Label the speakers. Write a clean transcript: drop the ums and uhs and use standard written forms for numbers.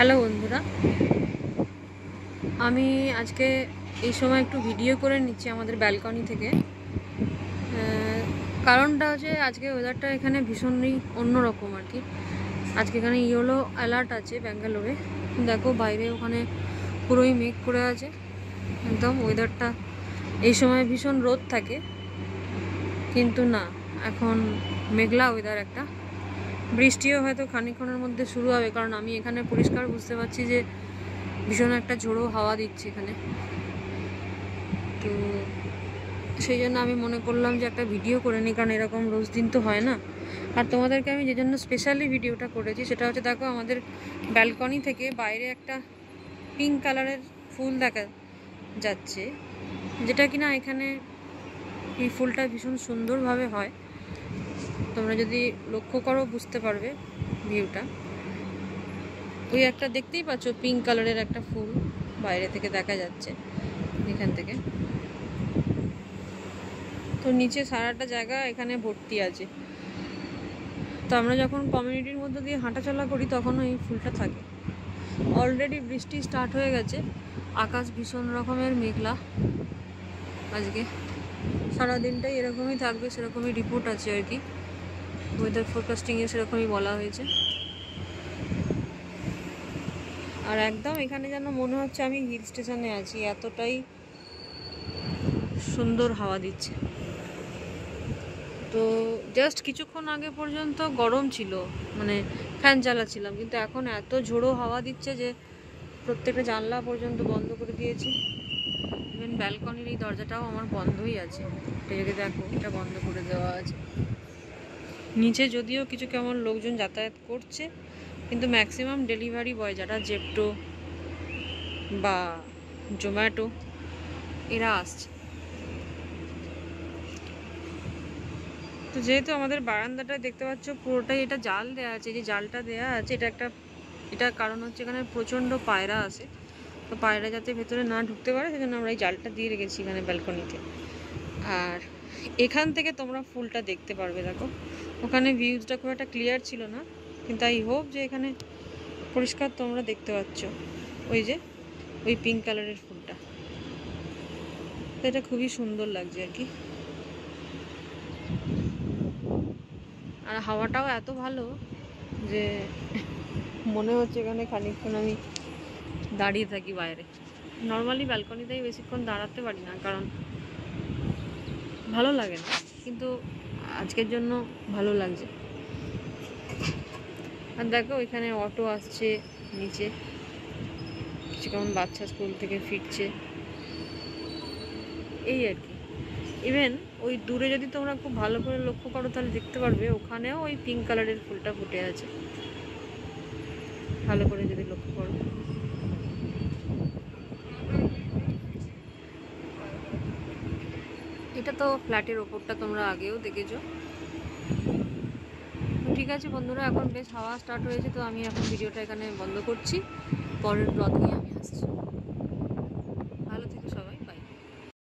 Speaker 1: Hello বন্ধুরা, আমি আজকে এই সময় একটু ভিডিও করে নিচ্ছি আমাদের ব্যালকনি থেকে। কারণটা হচ্ছে আজকে ওয়েদারটা এখানে ভীষণই অন্যরকম আর কি। আজকে এখানে ইয়েলো অ্যালার্ট আছে ব্যাঙ্গালোরে। দেখো বাইরে ওখানে পুরোই মেঘ করে আছে, একদম ওয়েদারটা এই সময় ভীষণ রোদ থাকে, কিন্তু না, এখন মেঘলা ওয়েদার একটা। বৃষ্টিও হয়তো খানিকক্ষণের মধ্যে শুরু হবে, কারণ আমি এখানে পরিষ্কার বুঝতে পারছি যে ভীষণ একটা ঝোড়ো হাওয়া দিচ্ছে এখানে। তো সেই জন্য আমি মনে করলাম যে একটা ভিডিও করে নিই, কারণ এরকম রোজ দিন তো হয় না। আর তোমাদেরকে আমি যে জন্য স্পেশালি ভিডিওটা করেছি সেটা হচ্ছে, দেখো আমাদের ব্যালকনি থেকে বাইরে একটা পিঙ্ক কালারের ফুল দেখা যাচ্ছে, যেটা কিনা এখানে এই ফুলটা ভীষণ সুন্দরভাবে হয়। তোমরা যদি লক্ষ্য করো বুঝতে পারবে ভিউটা। ওই একটা দেখতেই পাচ্ছ পিঙ্ক কালারের একটা ফুল বাইরে থেকে দেখা যাচ্ছে এখান থেকে। তো নিচে সারাটা জায়গা এখানে ভর্তি আছে। তো আমরা যখন কমিউনিটির মধ্যে দিয়ে হাঁটাচলা করি তখনও এই ফুলটা থাকে। অলরেডি বৃষ্টি স্টার্ট হয়ে গেছে, আকাশ ভীষণ রকমের মেঘলা। আজকে সারাদিনটাই এরকমই থাকবে, সেরকমই রিপোর্ট আছে আর কি। ওয়েদার ফোরকাস্টিংয়ে সেরকমই বলা হয়েছে। আর একদম এখানে যেন মনে হচ্ছে আমি হিল স্টেশনে আছি, এতটাই সুন্দর হাওয়া দিচ্ছে। তো জাস্ট কিছুক্ষণ আগে পর্যন্ত গরম ছিল, মানে ফ্যান চালাচ্ছিলাম, কিন্তু এখন এত ঝোড়ো হাওয়া দিচ্ছে যে প্রত্যেকটা জানলা পর্যন্ত বন্ধ করে দিয়েছি। ইভেন ব্যালকনির এই দরজাটাও আমার বন্ধই আছে, এটা যদি দেখো এটা বন্ধ করে দেওয়া আছে। নিচে যদিও কিছু কেমন লোকজন যাতায়াত করছে, কিন্তু ম্যাক্সিমাম ডেলিভারি বয় যারা জেপ্টো বা জোম্যাটো এরা আসছে। তো যেহেতু আমাদের বারান্দাটা দেখতে পাচ্ছ পুরোটাই এটা জাল দেওয়া আছে, যে জালটা দেওয়া আছে এটার কারণ হচ্ছে এখানে প্রচণ্ড পায়রা আসে। তো পায়রা যাতে ভেতরে না ঢুকতে পারে সেজন্য আমরা এই জালটা দিয়ে রেখেছি এখানে ব্যালকনিতে। আর এখান থেকে তোমরা ফুলটা দেখতে পারবে। দেখো ওখানে ভিউজটা খুব একটা ক্লিয়ার ছিল না, কিন্তু আই হোপ যে এখানে পরিষ্কার তোমরা দেখতে পাচ্ছ ওই যে ওই পিঙ্ক কালারের ফুলটা। তো এটা খুবই সুন্দর লাগছে আর কি। আর হাওয়াটাও এত ভালো যে মনে হচ্ছে এখানে খানিকক্ষণ আমি দাঁড়িয়ে থাকি বাইরে। নর্মালি ব্যালকনিতেই বেশিক্ষণ দাঁড়াতে পারি না, কারণ ভালো লাগে না, কিন্তু আজকের জন্য ভালো লাগছে। আর দেখো এখানে অটো আসছে নিচে, কিছু কেমন বাচ্চা স্কুল থেকে ফিরছে এই আর কি। ইভেন ওই দূরে যদি তোমরা খুব ভালো করে লক্ষ্য করো তাহলে দেখতে পারবে ওখানেও ওই পিঙ্ক কালারের ফুলটা ফুটে আছে, ভালো করে যদি লক্ষ্য করো। এটা তো ফ্ল্যাটের ওপরটা তোমরা আগেও দেখেছো। ঠিক আছে বন্ধুরা, এখন বেশ হাওয়া স্টার্ট হয়েছে, তো আমি এখন ভিডিওটা এখানে বন্ধ করছি। পরের ব্লগ নিয়ে আমি আসছি।